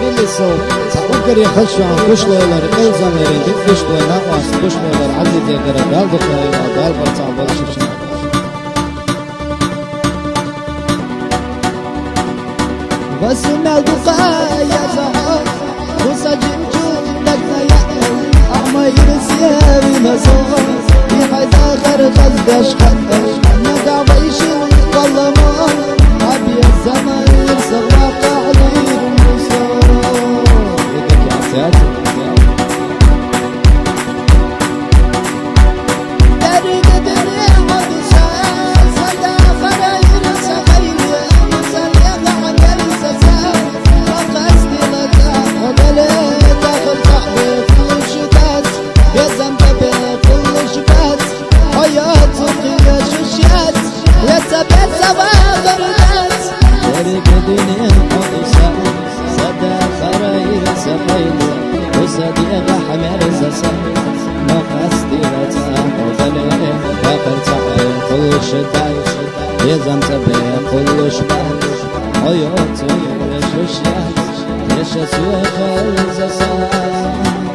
الصوت سأقدر يخشوا كشلولر إلزام يريد كشلو ناقص كشلولر عزيز يقدر قال بخير قال برتع بالشبشب وسمع دقايا زهر وسجن جودك يا أعمى يرسيا بمسوغ في حيث غرق الدشقة نقع بيشي والله ما أبي الزمن يرسل واقع لي وصديق حمر زسا ما قصدي وتأخذني وقرتع كل شتاي يزم تبي كل شباب حياتي شوشيات يشسوي خل زسا